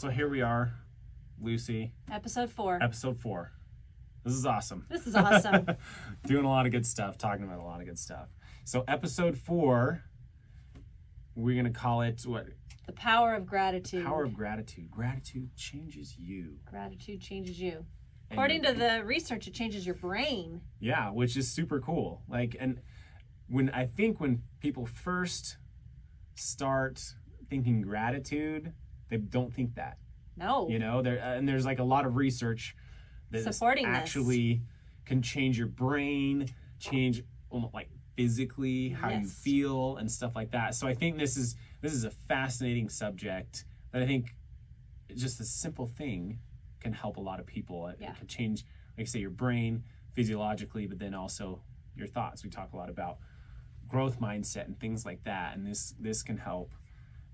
So here we are, Lucy. Episode 4. Episode 4. This is awesome. This is awesome. Doing a lot of good stuff, talking about a lot of good stuff. So episode 4, we're going to call it what? The power of gratitude. Power of gratitude. Gratitude changes you. Gratitude changes you. According to the research, it changes your brain. Yeah, which is super cool. Like, and when people first start thinking gratitude, they don't think that. No. You know, there's like a lot of research that supporting actually can change your brain, change almost like physically how you feel and stuff like that. So I think this is a fascinating subject that I think just a simple thing can help a lot of people. It can change, like I say, your brain physiologically, but then also your thoughts. We talk a lot about growth mindset and things like that, and this can help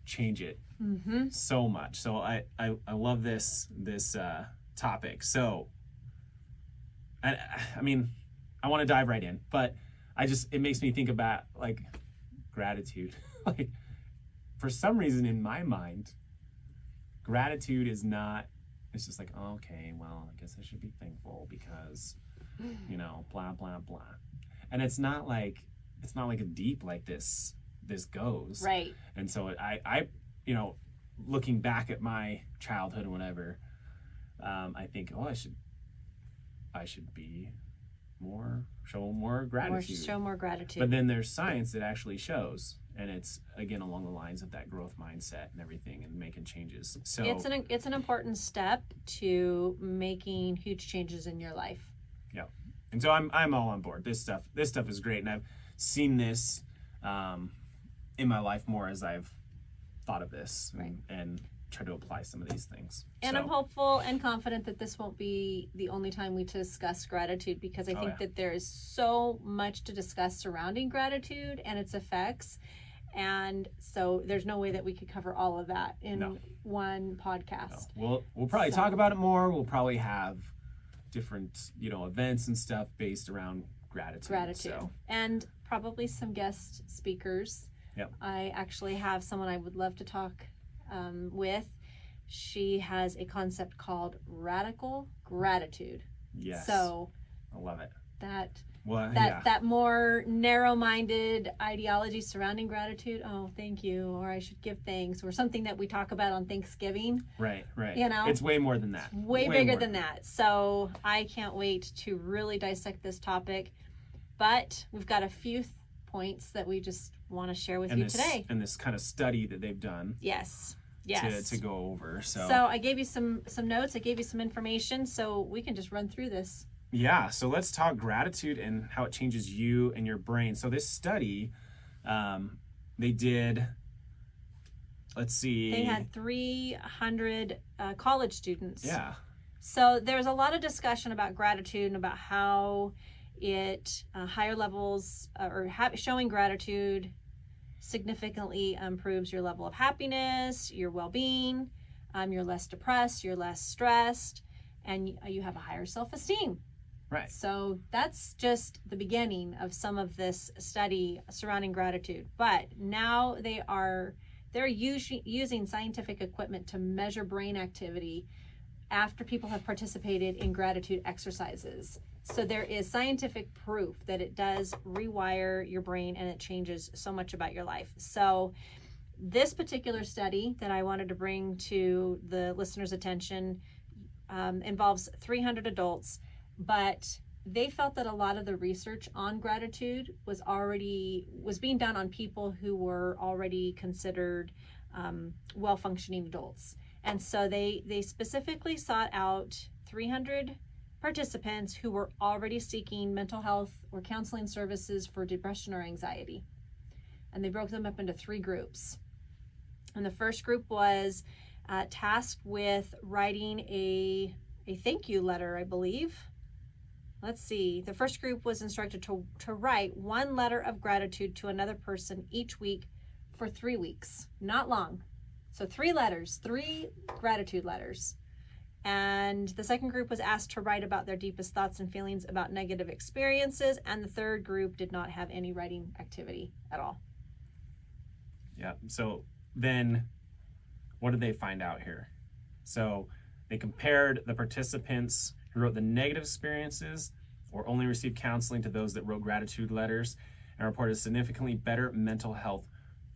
change it so much. So I love this topic. So I mean, I want to dive right in, but it makes me think about like gratitude. Like, for some reason in my mind, gratitude is not, it's just like, oh, okay, well, I guess I should be thankful because, you know, blah, blah, blah. And it's not like a deep like this goes. Right. And so I you know, looking back at my childhood or whatever, I think, oh, I should be show more gratitude. Show more gratitude. But then there's science that actually shows, and it's again along the lines of that growth mindset and everything, and making changes. So it's an important step to making huge changes in your life. Yeah, and so I'm all on board. This stuff is great, and I've seen this in my life more as I've thought of this and try to apply some of these things. And I'm hopeful and confident that this won't be the only time we discuss gratitude, because I think that there is so much to discuss surrounding gratitude and its effects. And so there's no way that we could cover all of that in one podcast. No. We'll probably talk about it more. We'll probably have different, events and stuff based around gratitude. So. And probably some guest speakers. Yep. I actually have someone I would love to talk with. She has a concept called radical gratitude. Yes. So I love it. That more narrow-minded ideology surrounding gratitude. Oh, thank you, or I should give thanks, or something that we talk about on Thanksgiving. Right. It's way more than that. Way bigger than that. So I can't wait to really dissect this topic. But we've got a few points that we just want to share with you today. And this kind of study that they've done. Yes. To go over. So I gave you some notes. I gave you some information, so we can just run through this. Yeah. So let's talk gratitude and how it changes you and your brain. So this study, they did. Let's see. They had 300 college students. Yeah. So there's a lot of discussion about gratitude and about how it higher levels showing gratitude significantly improves your level of happiness, your well-being. You're less depressed, you're less stressed, and you have a higher self-esteem. Right. So that's just the beginning of some of this study surrounding gratitude. But now they're using scientific equipment to measure brain activity after people have participated in gratitude exercises. So there is scientific proof that it does rewire your brain and it changes so much about your life. So this particular study that I wanted to bring to the listeners' attention involves 300 adults, but they felt that a lot of the research on gratitude was being done on people who were already considered well-functioning adults. And so they specifically sought out 300 participants who were already seeking mental health or counseling services for depression or anxiety. And they broke them up into 3 groups. And the first group was tasked with writing a thank you letter, I believe. Let's see. The first group was instructed to write 1 letter of gratitude to another person each week for 3 weeks. Not long. So 3 letters, 3 gratitude letters. And the second group was asked to write about their deepest thoughts and feelings about negative experiences. And the third group did not have any writing activity at all. Yeah. So then what did they find out here? So they compared the participants who wrote the negative experiences or only received counseling to those that wrote gratitude letters and reported significantly better mental health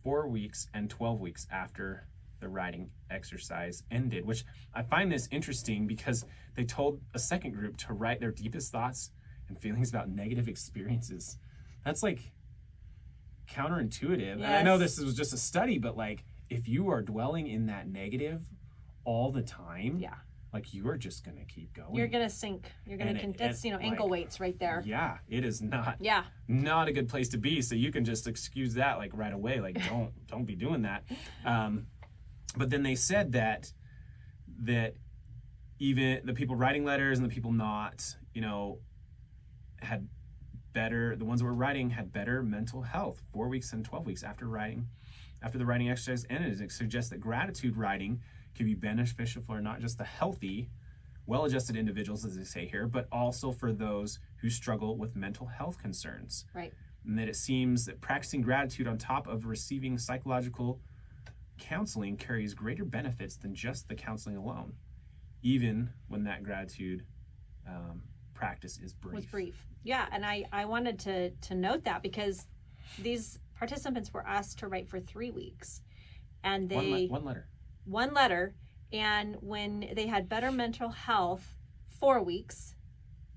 4 weeks and 12 weeks after the writing exercise ended, which I find this interesting because they told a second group to write their deepest thoughts and feelings about negative experiences. That's like counterintuitive. Yes. And I know this was just a study, but like if you are dwelling in that negative all the time, Yeah. like you are just going to keep going. You're going to sink. You're going to, that's, ankle weights right there. Yeah, it is not Yeah. not a good place to be. So you can just excuse that like right away. Like don't be doing that. But then they said that even the people writing letters and the people not, had better, the ones that were writing had better mental health 4 weeks and 12 weeks after the writing exercise ended. It suggests that gratitude writing can be beneficial for not just the healthy, well-adjusted individuals, as they say here, but also for those who struggle with mental health concerns. Right. And that it seems that practicing gratitude on top of receiving psychological counseling carries greater benefits than just the counseling alone, even when that gratitude practice is brief. Was brief. Yeah, and I wanted to note that because these participants were asked to write for 3 weeks, and they one letter, and when they had better mental health, 4 weeks,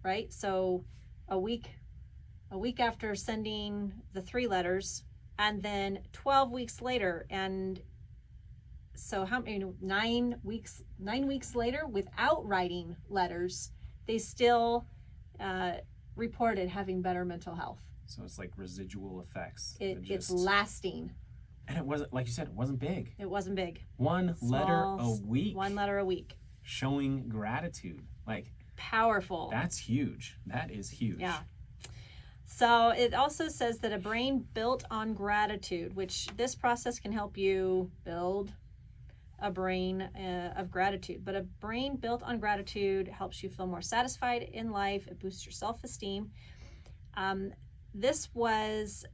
right? So a week after sending the 3 letters, and then 12 weeks later, and so how many 9 weeks later without writing letters, they still reported having better mental health. So it's like residual effects. It's lasting. And it wasn't, like you said, it wasn't big. It wasn't big. One letter a week. 1 letter a week. Showing gratitude. Like, powerful. That's huge. That is huge. Yeah. So it also says that a brain built on gratitude, which this process can help you build a brain of gratitude. But a brain built on gratitude helps you feel more satisfied in life. It boosts your self-esteem. This was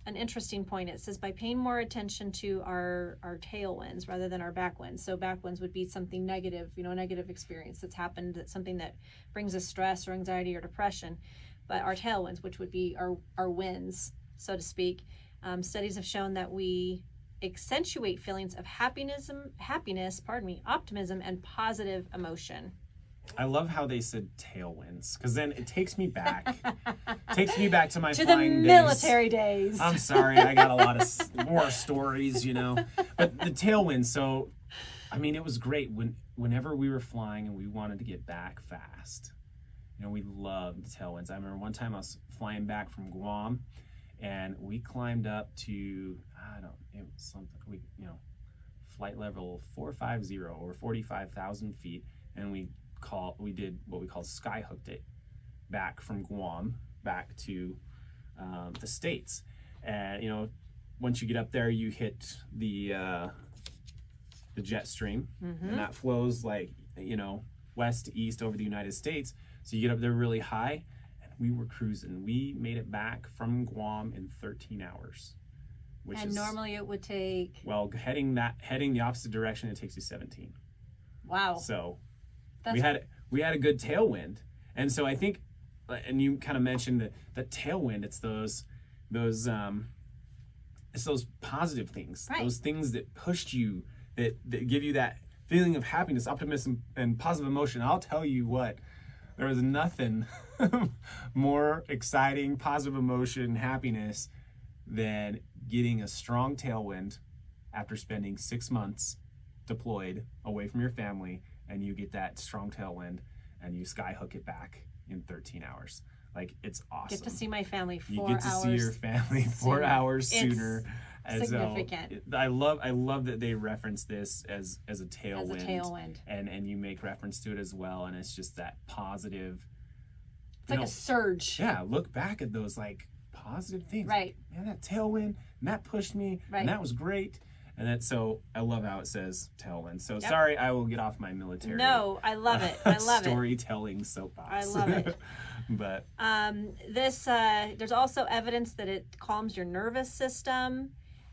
an interesting point. It says by paying more attention to our tailwinds rather than our backwinds. So backwinds would be something negative, a negative experience that's happened, that's something that brings us stress or anxiety or depression. But our tailwinds, which would be our wins, so to speak, studies have shown that we accentuate feelings of happiness, optimism, and positive emotion. I love how they said tailwinds, because then it takes me back. To my to flying the military days. I'm sorry, I got a lot of war stories, But the tailwinds, so, it was great. Whenever we were flying and we wanted to get back fast, we loved the tailwinds. I remember one time I was flying back from Guam, and we climbed up to, it was something, flight level 450 or 45,000 feet, and we did what we call sky hooked it back from Guam back to the States. And once you get up there, you hit the jet stream, and that flows like west to east over the United States. So you get up there really high, and we were cruising. We made it back from Guam in 13 hours. And normally it would take, heading the opposite direction, it takes you 17. Wow. So we had a good tailwind. And so I think, and you kind of mentioned that tailwind, it's those positive things, right? Those things that pushed you, that give you that feeling of happiness, optimism, and positive emotion. I'll tell you what, there was nothing more exciting, positive emotion, happiness than getting a strong tailwind after spending 6 months deployed away from your family, and you get that strong tailwind and you skyhook it back in 13 hours. Like, it's awesome. Get to see my family 4 hours. You get to see your family 4 hours sooner. It's significant. I love that they reference this as a tailwind. As a tailwind. And you make reference to it as well, and it's just that positive. It's like a surge. Yeah, look back at those positive things. Right. Man, that tailwind, and that pushed me, right. And that was great. And so I love how it says tailwind. So Sorry, I will get off my military. No, I love it. I love storytelling soapbox. I love it. But there's also evidence that it calms your nervous system.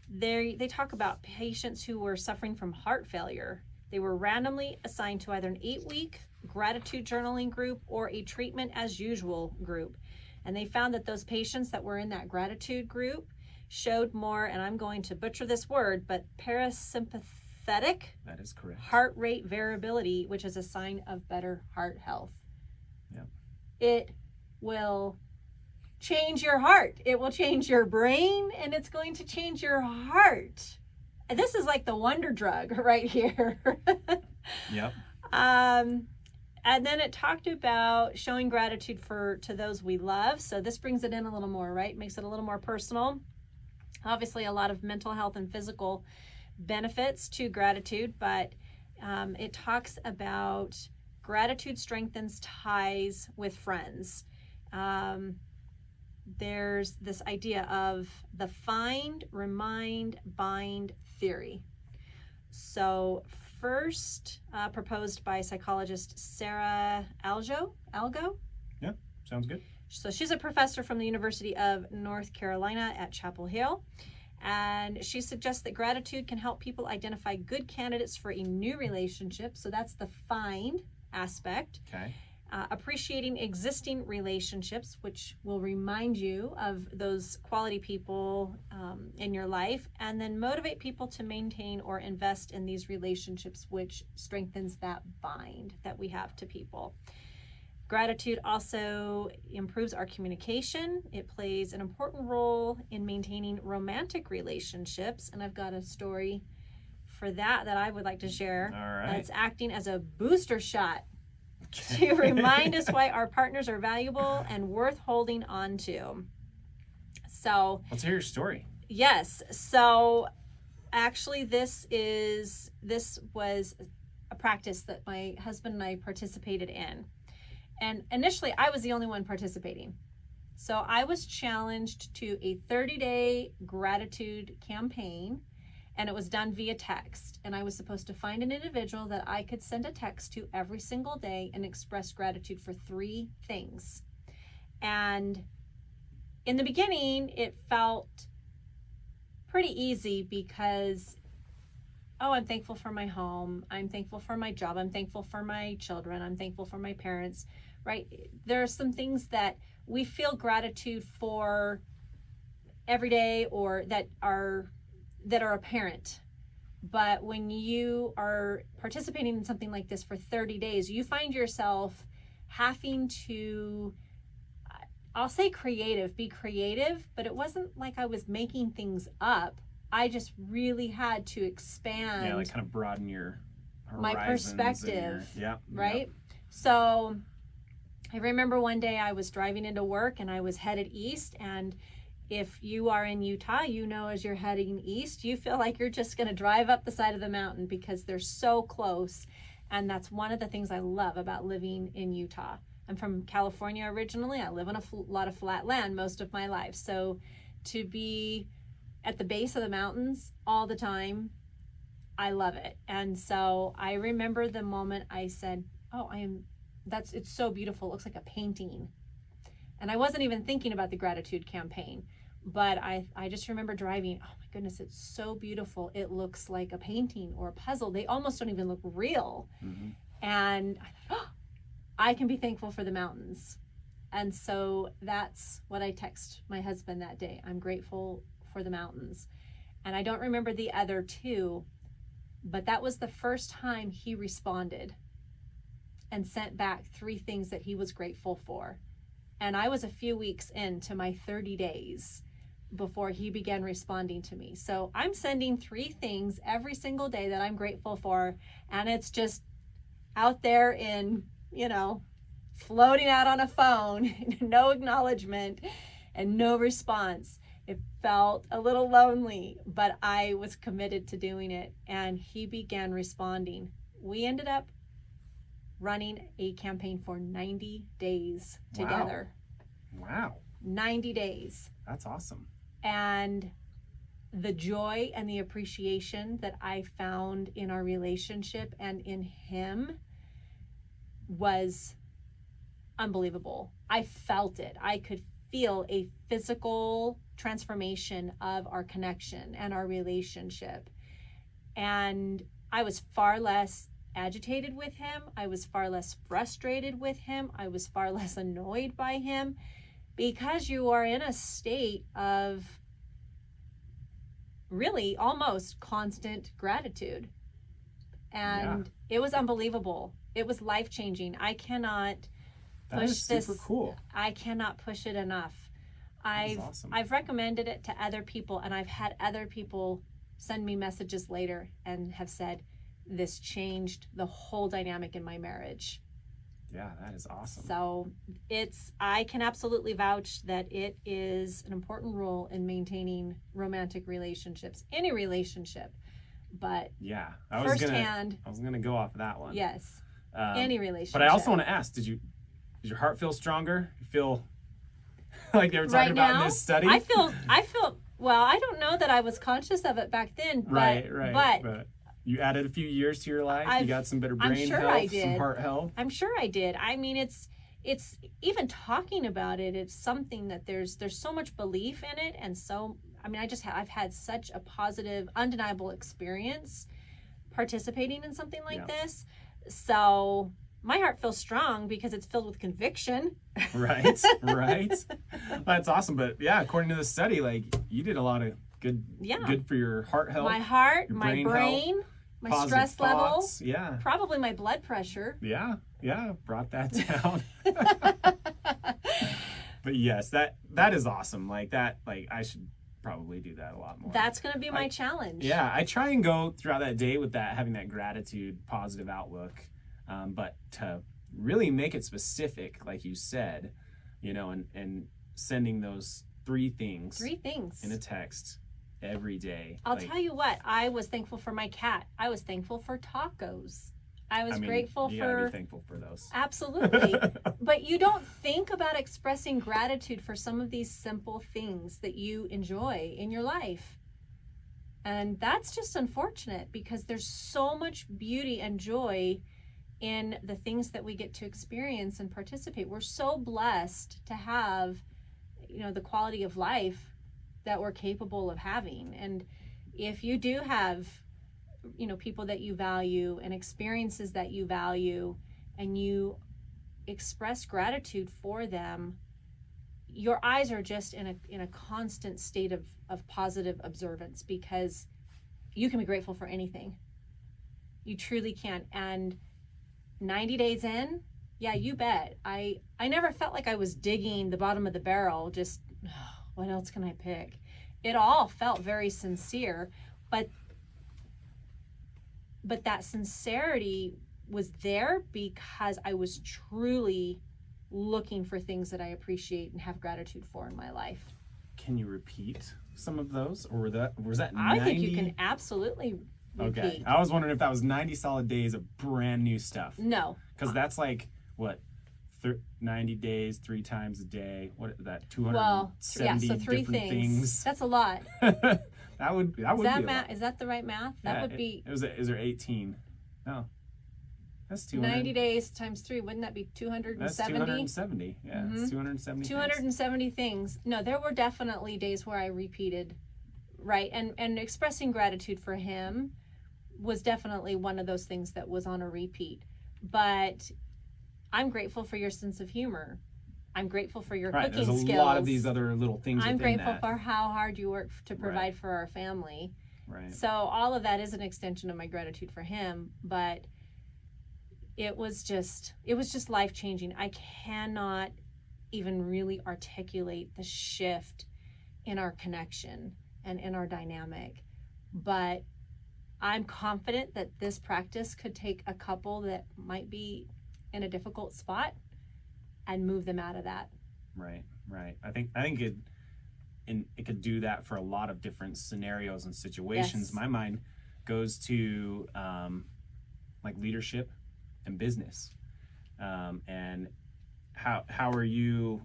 They talk about patients who were suffering from heart failure They were randomly assigned to either an 8-week gratitude journaling group or a treatment as usual group. And they found that those patients that were in that gratitude group showed more, and I'm going to butcher this word, but parasympathetic. That is correct. Heart rate variability, which is a sign of better heart health. Yep. It will change your heart. It will change your brain, and it's going to change your heart. And this is like the wonder drug right here. Yep. And then it talked about showing gratitude to those we love. So this brings it in a little more, right? Makes it a little more personal. Obviously, a lot of mental health and physical benefits to gratitude, but it talks about gratitude strengthens ties with friends. There's this idea of the find, remind, bind theory. So first proposed by psychologist Sarah Algo. Yeah, sounds good. So she's a professor from the University of North Carolina at Chapel Hill. And she suggests that gratitude can help people identify good candidates for a new relationship. So that's the find aspect. Okay. Appreciating existing relationships, which will remind you of those quality people in your life, and then motivate people to maintain or invest in these relationships, which strengthens that bind that we have to people. Gratitude also improves our communication. It plays an important role in maintaining romantic relationships, and I've got a story for that I would like to share. All right. It's acting as a booster shot to remind us why our partners are valuable and worth holding on to. So let's hear your story. Yes. So actually this was a practice that my husband and I participated in. And initially I was the only one participating. So I was challenged to a 30-day gratitude campaign, and it was done via text. And I was supposed to find an individual that I could send a text to every single day and express gratitude for 3 things. And in the beginning, it felt pretty easy because, I'm thankful for my home. I'm thankful for my job. I'm thankful for my children. I'm thankful for my parents, right? There are some things that we feel gratitude for every day or that are apparent. But when you are participating in something like this for 30 days, you find yourself having to, I'll say be creative, but it wasn't like I was making things up. I just really had to expand. Yeah, like kind of broaden your horizons. My perspective. Right? Yep. So I remember one day I was driving into work and I was headed east, and if you are in Utah, as you're heading east, you feel like you're just going to drive up the side of the mountain because they're so close. And that's one of the things I love about living in Utah. I'm from California originally. I live on a lot of flat land most of my life. So to be at the base of the mountains all the time, I love it. And so I remember the moment I said, it's so beautiful. It looks like a painting. And I wasn't even thinking about the gratitude campaign, but I just remember driving, oh my goodness, it's so beautiful. It looks like a painting or a puzzle. They almost don't even look real. Mm-hmm. And I thought, I can be thankful for the mountains. And so that's what I text my husband that day. I'm grateful for the mountains. And I don't remember the other 2, but that was the first time he responded and sent back 3 things that he was grateful for. And I was a few weeks into my 30 days before he began responding to me. So I'm sending 3 things every single day that I'm grateful for. And it's just out there in, floating out on a phone, no acknowledgement and no response. It felt a little lonely, but I was committed to doing it. And he began responding. We ended up running a campaign for 90 days together. Wow. 90 days. That's awesome. And the joy and the appreciation that I found in our relationship and in him was unbelievable. I felt it. I could feel a physical transformation of our connection and our relationship. And I was far less agitated with him. I was far less frustrated with him. I was far less annoyed by him, because you are in a state of really almost constant gratitude. And it was unbelievable. It was life-changing. I cannot push this. Super cool. I cannot push it enough. Awesome. I've recommended it to other people, and I've had other people send me messages later and have said, this changed the whole dynamic in my marriage. Yeah, that is awesome. So I can absolutely vouch that it is an important role in maintaining romantic relationships, any relationship. But yeah, I was gonna go off of that one. Yes, any relationship. But I also want to ask, does your heart feel stronger? You feel like they were talking about in this study? I feel. Well, I don't know that I was conscious of it back then. But, But you added a few years to your life. You got some better brain health, some heart health. I'm sure I did. I mean, it's even talking about it. It's something that there's so much belief in it, and so I mean, I've had such a positive, undeniable experience participating in something like this. So my heart feels strong because it's filled with conviction. Right. That's awesome. But yeah, according to the study, like, you did a lot of good for your heart health. My heart, my brain, my stress level. Yeah. Probably my blood pressure. Yeah. Brought that down. But yes, that is awesome. Like that, like I should probably do that a lot more. That's going to be my challenge. Yeah, I try and go throughout that day with that, having that gratitude, positive outlook, but to really make it specific, like you said, and sending those three things in a text every day. I'll tell you what, I was thankful for my cat. I was thankful for tacos. I was grateful you gotta be thankful for those. Absolutely. But you don't think about expressing gratitude for some of these simple things that you enjoy in your life. And that's just unfortunate, because there's so much beauty and joy in the things that we get to experience and participate. We're so blessed to have, the quality of life that we're capable of having. And if you do have people that you value and experiences that you value, and you express gratitude for them, your eyes are just in a constant state of positive observance, because you can be grateful for anything. You truly can. And 90 days in, yeah, you bet. I never felt like I was digging the bottom of the barrel, just, what else can I pick? It all felt very sincere, but that sincerity was there because I was truly looking for things that I appreciate and have gratitude for in my life. Can you repeat some of those, or was that 90? I think you can absolutely repeat. Okay, I was wondering if that was 90 solid days of brand new stuff. No, because that's like what, 90 days, 3 times a day. What is that? 270 so 3 different things. That's a lot. That would be a lot. Is that the right math? That would be. Is there 18? No, that's 200. 90 days times 3. Wouldn't that be 270? That's 270. Yeah, it's 270. 270 things. No, there were definitely days where I repeated, right, and expressing gratitude for him was definitely one of those things that was on a repeat. But I'm grateful for your sense of humor. I'm grateful for your cooking skills. There's a lot of these other little things. I'm grateful for how hard you work to provide for our family. Right. So all of that is an extension of my gratitude for him, but it was just life-changing. I cannot even really articulate the shift in our connection and in our dynamic. But I'm confident that this practice could take a couple that might be in a difficult spot and move them out of that. Right. I think it could do that for a lot of different scenarios and situations. Yes. My mind goes to like leadership and business, and how are you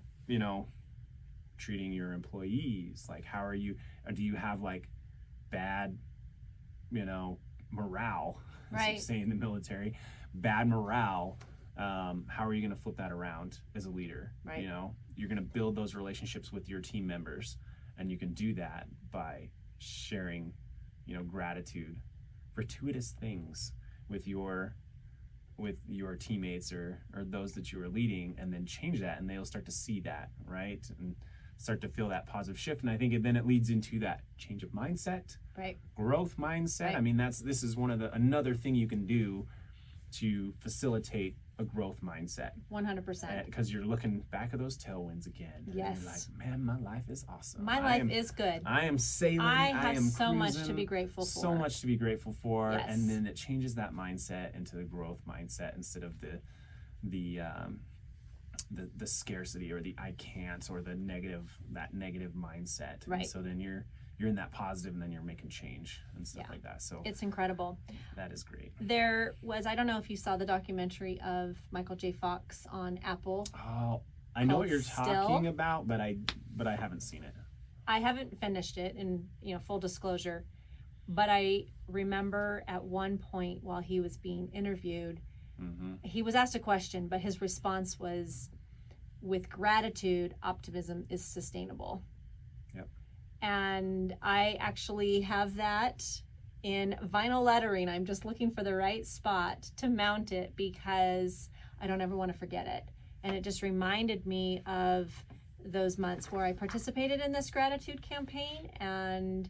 treating your employees? Like, how are you? Or do you have like bad morale? As you say in the military, bad morale. How are you going to flip that around as a leader? Right. You're going to build those relationships with your team members, and you can do that by sharing, gratitude gratuitous things with your teammates or those that you are leading, and then change that, and they'll start to see that, right? And start to feel that positive shift. And I think then it leads into that change of mindset, right? Growth mindset. Right. I mean, this is another thing you can do to facilitate a growth mindset. 100%. Because you're looking back at those tailwinds again. Yes. And you're like, man, my life is awesome. My life is good. I am sailing. I have am so much cruising, to be grateful for. So much to be grateful for. Yes. And then it changes that mindset into the growth mindset instead of the scarcity or the I can't or the negative mindset. Right. And so then you're in that positive, and then you're making change and stuff like that. So it's incredible. That is great. There was, I don't know if you saw the documentary of Michael J. Fox on Apple. Oh, I know what you're talking about, but I haven't seen it. I haven't finished it, in full disclosure, but I remember at one point while he was being interviewed, he was asked a question, but his response was, with gratitude, optimism is sustainable. Yep. And I actually have that in vinyl lettering. I'm just looking for the right spot to mount it because I don't ever want to forget it. And it just reminded me of those months where I participated in this gratitude campaign and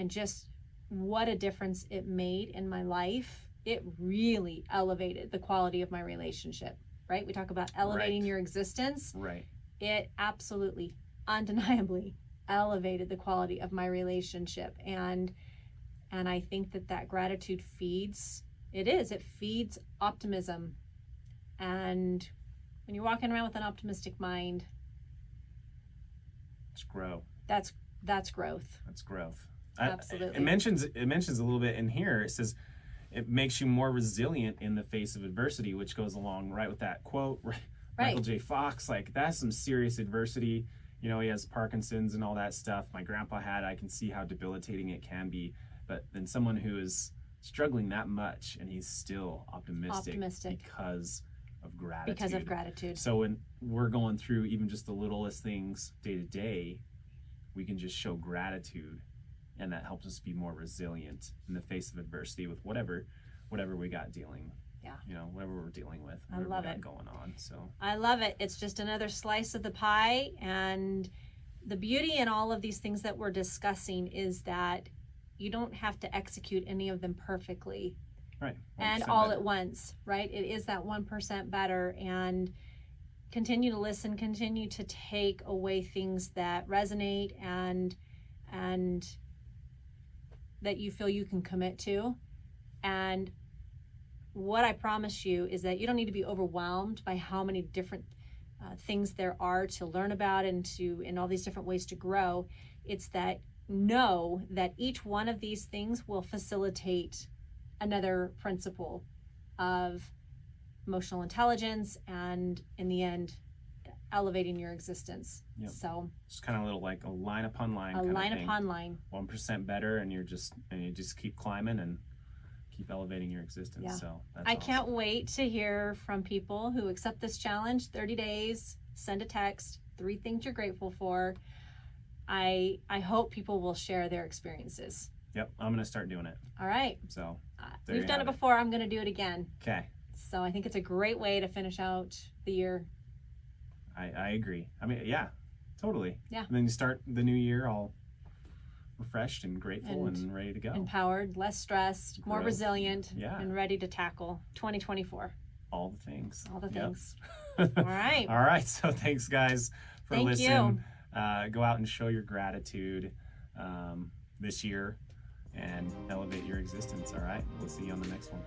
just what a difference it made in my life. It really elevated the quality of my relationship, right? We talk about elevating your existence. Right. It absolutely, undeniably elevated the quality of my relationship. And I think that gratitude feeds optimism. And when you're walking around with an optimistic mind, it's growth. That's growth. That's growth. Absolutely. It mentions a little bit in here. It says it makes you more resilient in the face of adversity, which goes along right with that quote. Right. Michael J. Fox, like, that's some serious adversity. He has Parkinson's and all that stuff. My grandpa had. I can see how debilitating it can be. But then someone who is struggling that much, and he's still optimistic. Because of gratitude. Because of gratitude. So when we're going through even just the littlest things day to day, we can just show gratitude, and that helps us be more resilient in the face of adversity with whatever we got dealing. Yeah. Whatever we're dealing with. I love it. Going on. So I love it. It's just another slice of the pie, and the beauty in all of these things that we're discussing is that you don't have to execute any of them perfectly. Right. And all at once, right? It is that 1% better, and continue to listen, continue to take away things that resonate and that you feel you can commit to. And what I promise you is that you don't need to be overwhelmed by how many different things there are to learn about and all these different ways to grow. It's that know that each one of these things will facilitate another principle of emotional intelligence, and in the end, elevating your existence. Yep. So it's kind of a little like a line upon line. A line upon line. 1% better, and you just keep climbing and keep elevating your existence. Yeah. So that's I awesome. can't wait to hear from people who accept this challenge. 30 days, send a text, 3 things you're grateful for. I hope people will share their experiences. Yep, I'm going to start doing it. All right. So we've done it before. I'm going to do it again. Okay. So I think it's a great way to finish out the year. I agree. I mean, yeah, totally. Yeah. And then you start the new year all refreshed and grateful and ready to go. Empowered, less stressed, more resilient, yeah, and ready to tackle 2024. All the things. All the things. All right. All right. So thanks, guys, for Thank listening. you. Go out and show your gratitude this year and elevate your existence. All right. We'll see you on the next one.